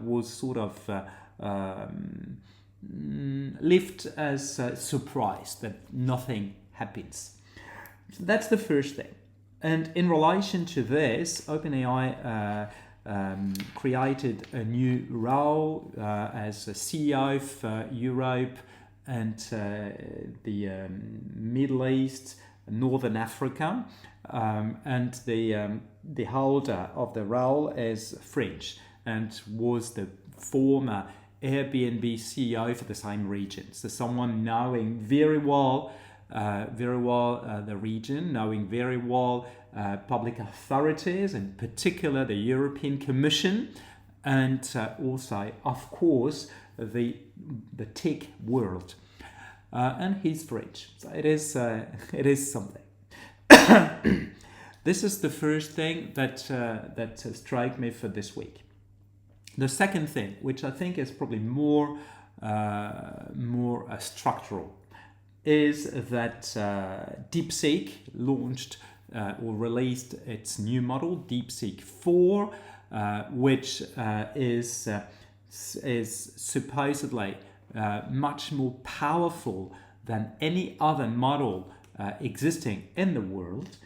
was sort of left as surprised that nothing happens. So that's the first thing. And in relation to this, OpenAI created a new role as a CEO for Europe and the Middle East, Northern Africa, and the holder of the role is French and was the former Airbnb CEO for the same region. So someone knowing very well the region, knowing very well public authorities, in particular the European Commission, and also, of course, the tech world. And he's French, so it is something. This is the first thing that struck me for this week. The second thing, which I think is probably more structural, is that DeepSeek launched or released its new model, DeepSeek 4, which is supposedly much more powerful than any other model existing in the world,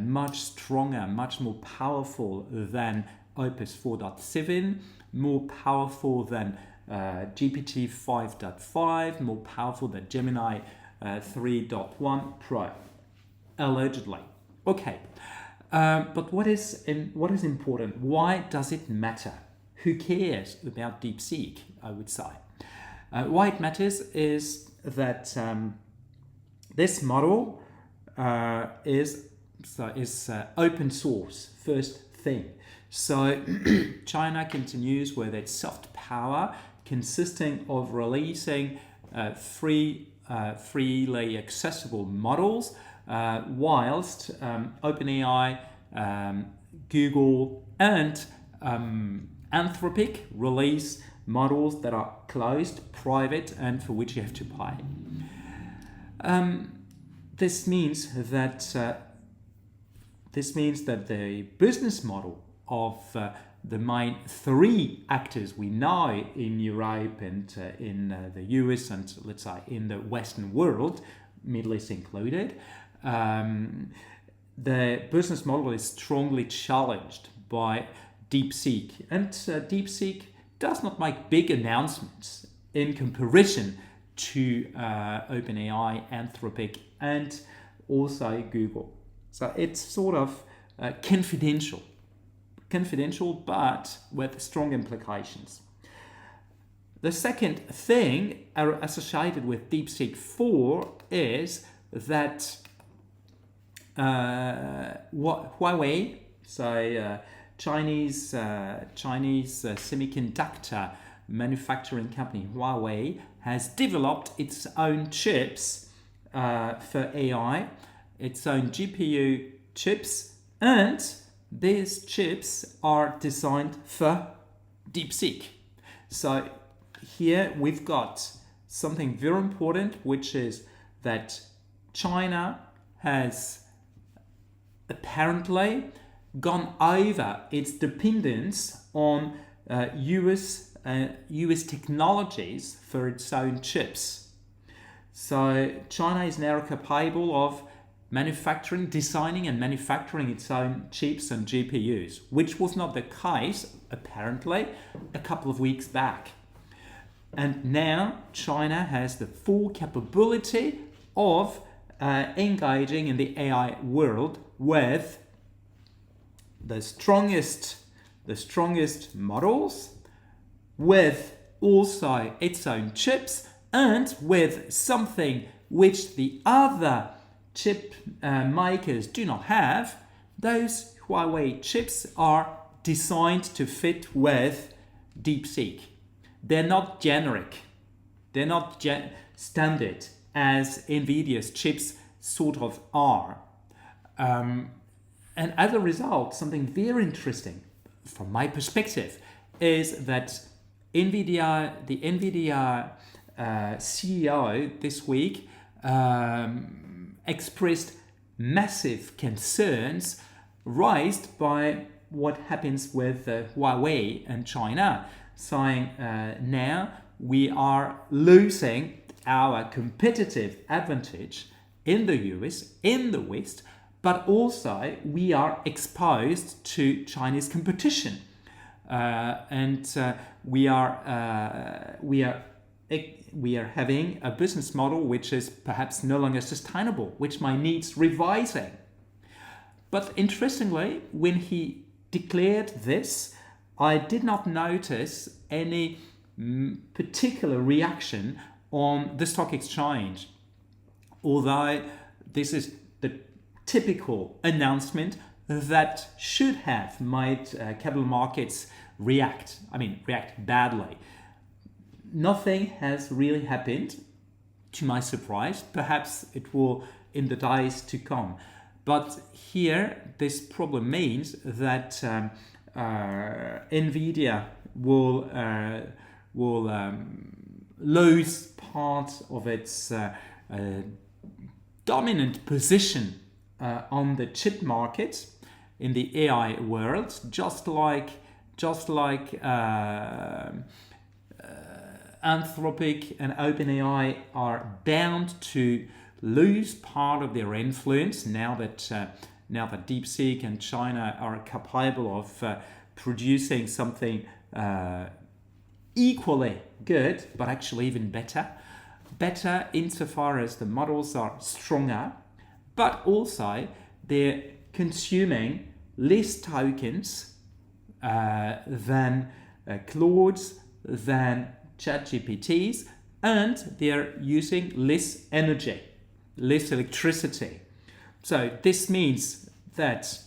much stronger, much more powerful than Opus 4.7, more powerful than GPT 5.5, more powerful than Gemini 3.1 Pro, allegedly. Okay, but what is important? Why does it matter? Who cares about DeepSeek, I would say? Why it matters is that this model is open source, first thing. So China continues with its soft power, consisting of releasing freely accessible models, whilst OpenAI, Google, and Anthropic release models that are closed, private, and for which you have to pay. This means that the business model of the main three actors we know in Europe and in the US and, let's say, in the Western world, Middle East included, the business model is strongly challenged by DeepSeek. And DeepSeek does not make big announcements in comparison to OpenAI, Anthropic, and also Google. So it's sort of confidential, but with strong implications. The second thing associated with DeepSeek 4 is that Huawei, so Chinese semiconductor manufacturing company Huawei, has developed its own chips for AI, its own GPU chips, and these chips are designed for DeepSeek. So here we've got something very important, which is that China has apparently gone over its dependence on US technologies for its own chips. So China is now capable of designing and manufacturing its own chips and GPUs, which was not the case, apparently, a couple of weeks back. And now China has the full capability of engaging in the AI world with the strongest models, with also its own chips, and with something which the other chip makers do not have. Those Huawei chips are designed to fit with DeepSeek. They're not generic. They're not standard as NVIDIA's chips sort of are. And as a result, something very interesting from my perspective is that the NVIDIA CEO this week expressed massive concerns raised by what happens with Huawei and China, saying now we are losing our competitive advantage in the US, in the West, but also we are exposed to Chinese competition, and we are having a business model which is perhaps no longer sustainable, which might need revising. But interestingly, when he declared this, I did not notice any particular reaction on the stock exchange, although this is the typical announcement that should have made capital markets react badly. Nothing has really happened, to my surprise. Perhaps it will in the days to come. But here, this problem means that NVIDIA will lose part of its dominant position on the chip market in the AI world, just like Anthropic and OpenAI are bound to lose part of their influence now that DeepSeek and China are capable of producing something equally good, but actually even better insofar as the models are stronger, but also they're consuming less tokens than Claudes, than ChatGPTs, and they're using less energy, less electricity. So this means that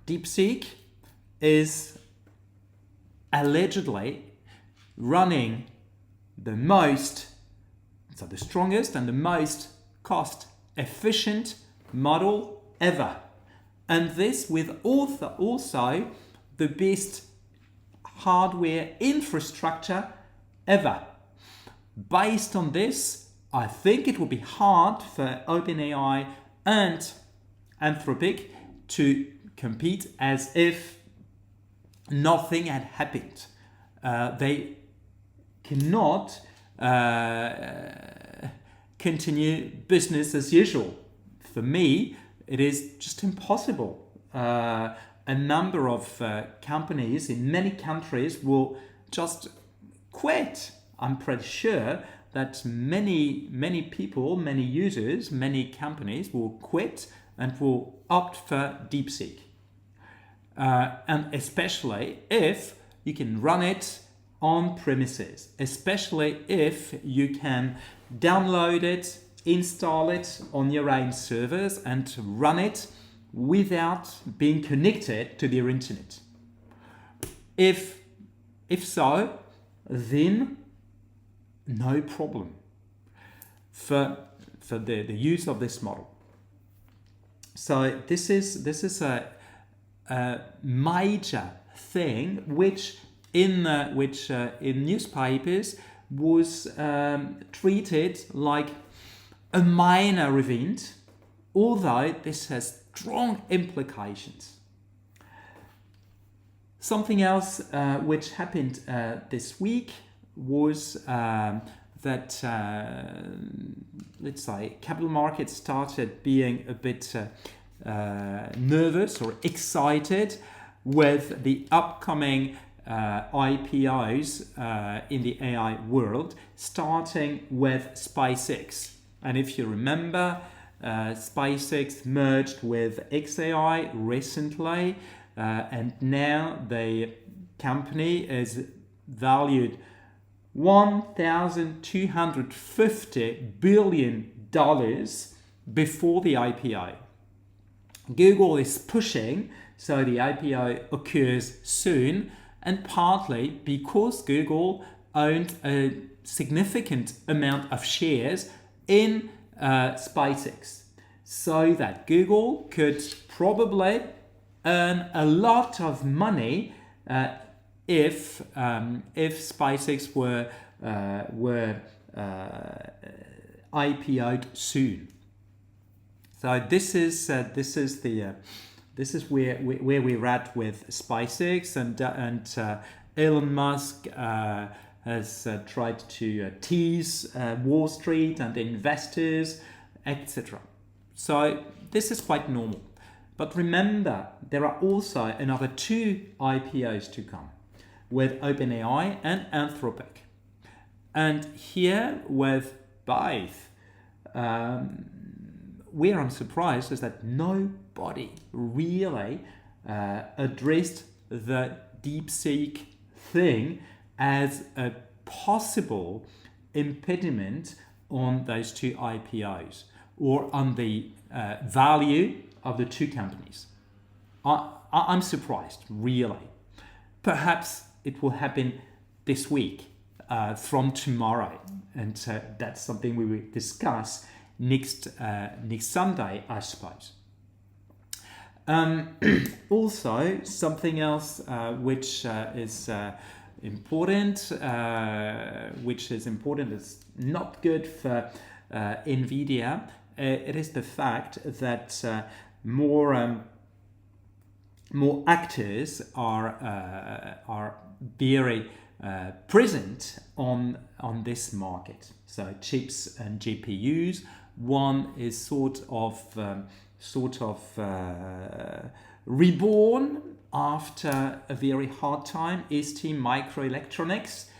DeepSeek is allegedly running the strongest and the most cost-efficient model ever. And this with also the best hardware infrastructure ever. Based on this, I think it will be hard for OpenAI and Anthropic to compete as if nothing had happened. They cannot continue business as usual. For me, it is just impossible. A number of companies in many countries will just quit. I'm pretty sure that many people, many users, many companies will quit and will opt for DeepSeek. And especially if you can run it on premises, especially if you can download it, install it on your own servers and run it without being connected to the internet. If so, then no problem for the use of this model. So this is a major thing which in newspapers was treated like a minor event, although this has strong implications. Something else which happened this week was that, let's say, capital markets started being a bit nervous or excited with the upcoming IPOs in the AI world, starting with SpaceX. And if you remember, SpaceX merged with xAI recently, and now the company is valued $1,250 billion before the IPO. Google is pushing so the IPO occurs soon, and partly because Google owned a significant amount of shares in SpaceX, so that Google could probably earn a lot of money if SpaceX were IPO'd soon. So this is the This is where we're at with SpaceX, and Elon Musk has tried to tease Wall Street and investors, etc. So this is quite normal. But remember, there are also another 2 IPOs to come with OpenAI and Anthropic. And here with both, where I'm surprised is that nobody really addressed the DeepSeek thing as a possible impediment on those 2 IPOs or on the value of the 2 companies. I'm surprised, really. Perhaps it will happen this week, from tomorrow, and that's something we will discuss next Sunday, I suppose. Also, something else which is important, is not good for NVIDIA. It is the fact that more actors are very present on this market. So chips and GPUs. One is sort of reborn after a very hard time. STMicroelectronics.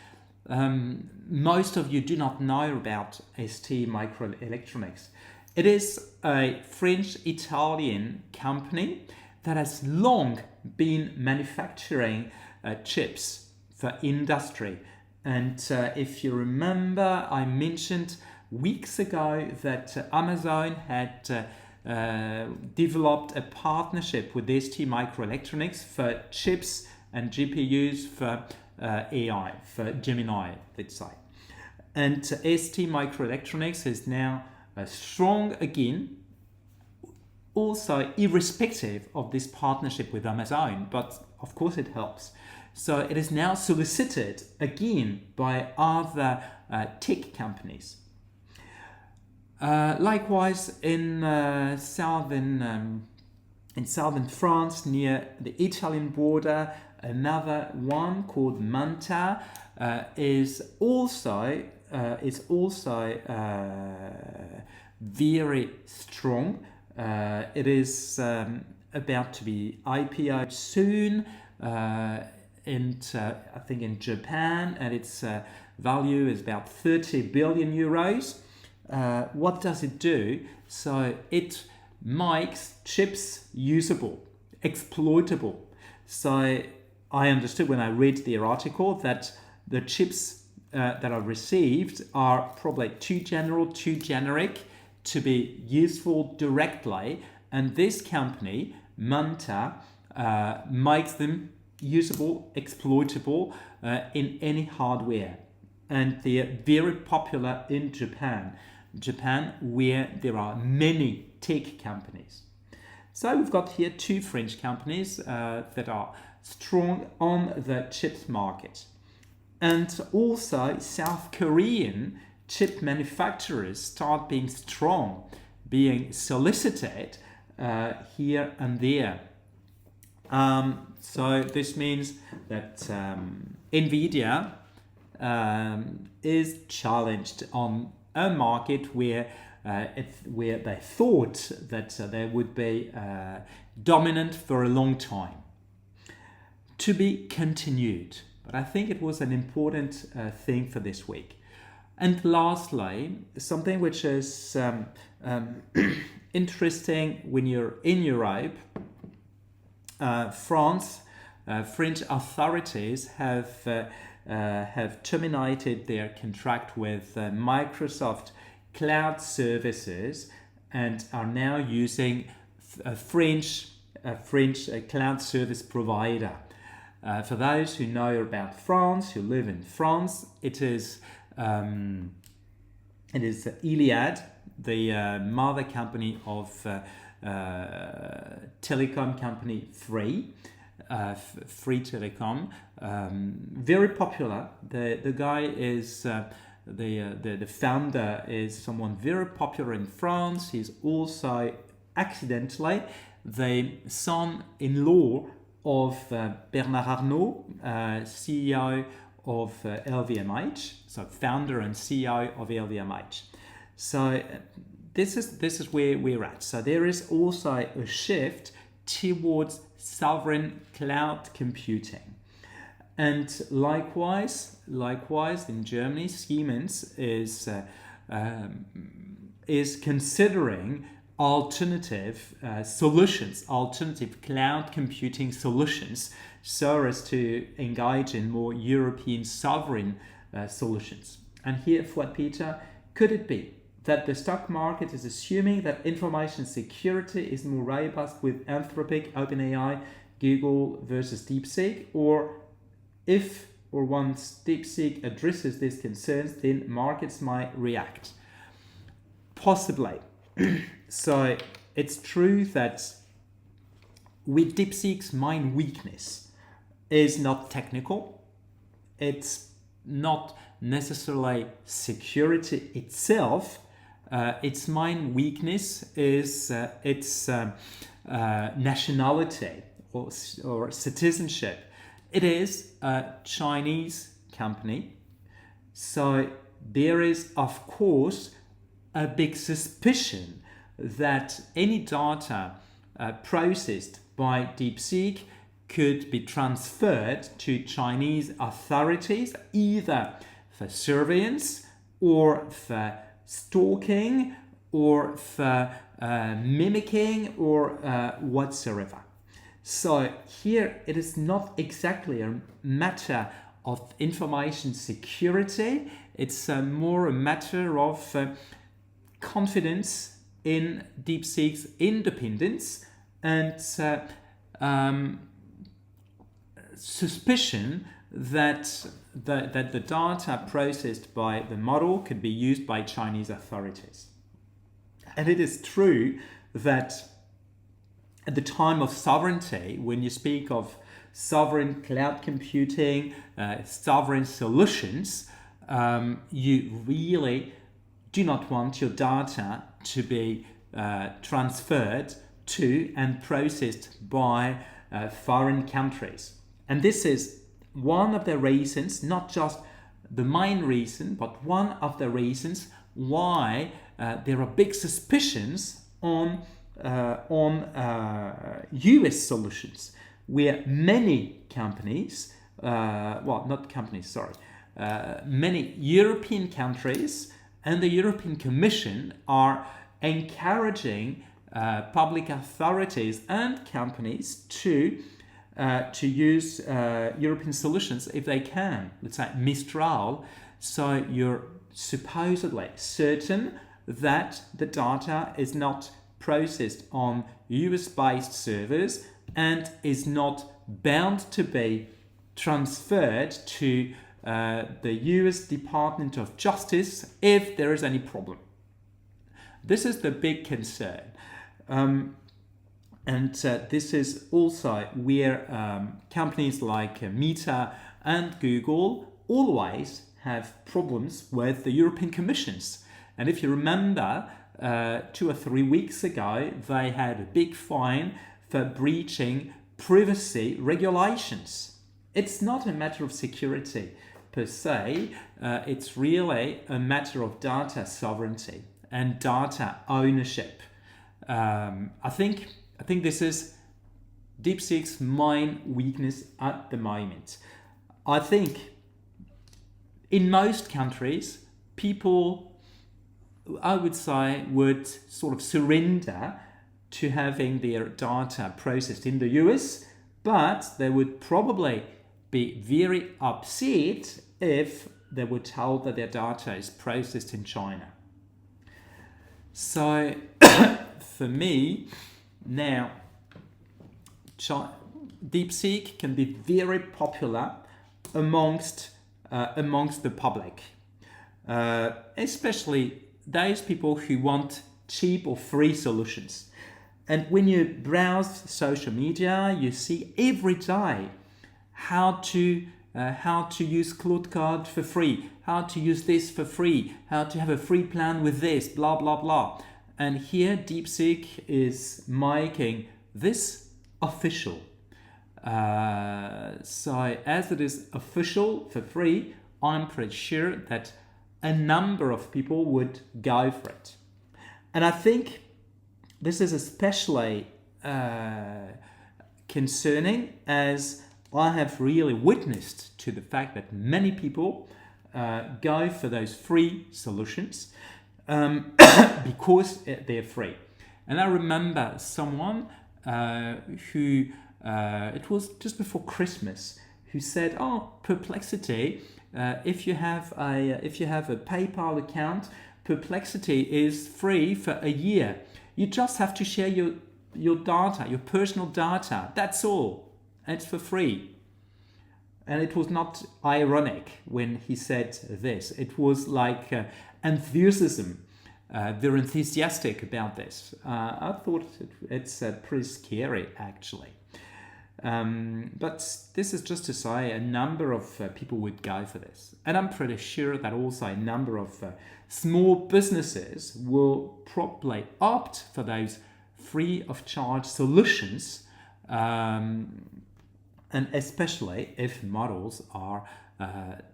Most of you do not know about STMicroelectronics. It is a French-Italian company that has long been manufacturing chips for industry. And if you remember, I mentioned weeks ago that Amazon had developed a partnership with STMicroelectronics for chips and GPUs for AI, for Gemini, let's say. And STMicroelectronics is now strong again, also irrespective of this partnership with Amazon, but of course it helps. So it is now solicited again by other tech companies. Likewise, in southern France, near the Italian border, another one called Manta is also very strong. It is about to be IPO soon, I think in Japan, and its value is about 30 billion euros. What does it do? So it makes chips usable, exploitable. So I understood when I read the article that the chips that are received are probably too general, too generic to be useful directly, and this company, Manta, makes them usable, exploitable in any hardware. And they are very popular in Japan, where there are many tech companies. So we've got here 2 French companies that are strong on the chips market. And also South Korean chip manufacturers start being strong, being solicited here and there. So this means that NVIDIA is challenged on a market where they thought that they would be dominant for a long time. To be continued, but I think it was an important thing for this week. And lastly, something which is interesting when you're in Europe. French authorities have terminated their contract with Microsoft Cloud Services and are now using a French cloud service provider. For those who know about France, who live in France, it is 𝗙𝗘𝗘𝗘, the mother company of telecom company Free Telecom, very popular. The guy is the founder is someone very popular in France. He's also accidentally the son-in-law of Bernard Arnault, CEO of LVMH, so founder and CEO of LVMH. So this is where we're at. So there is also a shift towards sovereign cloud computing. And likewise in Germany, Siemens is considering alternative solutions, alternative cloud computing solutions, so as to engage in more European sovereign solutions. And here, 𝗙𝗏𝗘𝗘𝗘, could it be that the stock market is assuming that information security is more robust with Anthropic, OpenAI, Google versus DeepSeek? Or if or once DeepSeek addresses these concerns, then markets might react? Possibly. So it's true that with DeepSeek's main weakness is not technical. It's not necessarily security itself. Its main weakness is its nationality or citizenship. It is a Chinese company, so there is, of course, a big suspicion that any data processed by DeepSeek could be transferred to Chinese authorities, either for surveillance or for stalking or for mimicking or whatsoever. So here it is not exactly a matter of information security. It's more a matter of confidence in DeepSeek's independence and suspicion that the data processed by the model could be used by Chinese authorities. And it is true that at the time of sovereignty, when you speak of sovereign cloud computing, sovereign solutions, you really do not want your data to be transferred to and processed by foreign countries. And this is one of the reasons, not just the main reason, but one of the reasons why there are big suspicions on US solutions, where many companies, many European countries and the European Commission are encouraging public authorities and companies to use European solutions if they can. Let's say Mistral. So you're supposedly certain that the data is not processed on US-based servers and is not bound to be transferred to the US Department of Justice if there is any problem. This is the big concern. And this is also where companies like Meta and Google always have problems with the European Commissions. And if you remember, 2 or 3 weeks ago, they had a big fine for breaching privacy regulations. It's not a matter of security per se, it's really a matter of data sovereignty and data ownership. I think this is DeepSeek's main weakness at the moment. I think in most countries, people, I would say, would sort of surrender to having their data processed in the US, but they would probably be very upset if they were told that their data is processed in China. So for me, now, DeepSeek can be very popular amongst the public, especially those people who want cheap or free solutions. And when you browse social media, you see every day how to use 𝗙𝗏𝗘𝗘𝗘 for free, how to use this for free, how to have a free plan with this, blah, blah, blah. And here DeepSeek is making this official. So as it is official for free, I'm pretty sure that a number of people would go for it. And I think this is especially concerning, as I have really witnessed to the fact that many people go for those free solutions because they're free. And I remember someone who, it was just before Christmas, who said, "Oh, Perplexity, if you have a PayPal account, Perplexity is free for a year. You just have to share your data, your personal data. That's all. And it's for free." And it was not ironic when he said this. It was like enthusiasm. They're enthusiastic about this. I thought it's pretty scary, actually. But this is just to say a number of people would go for this. And I'm pretty sure that also a number of small businesses will probably opt for those free of charge solutions, and especially if models are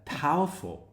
powerful.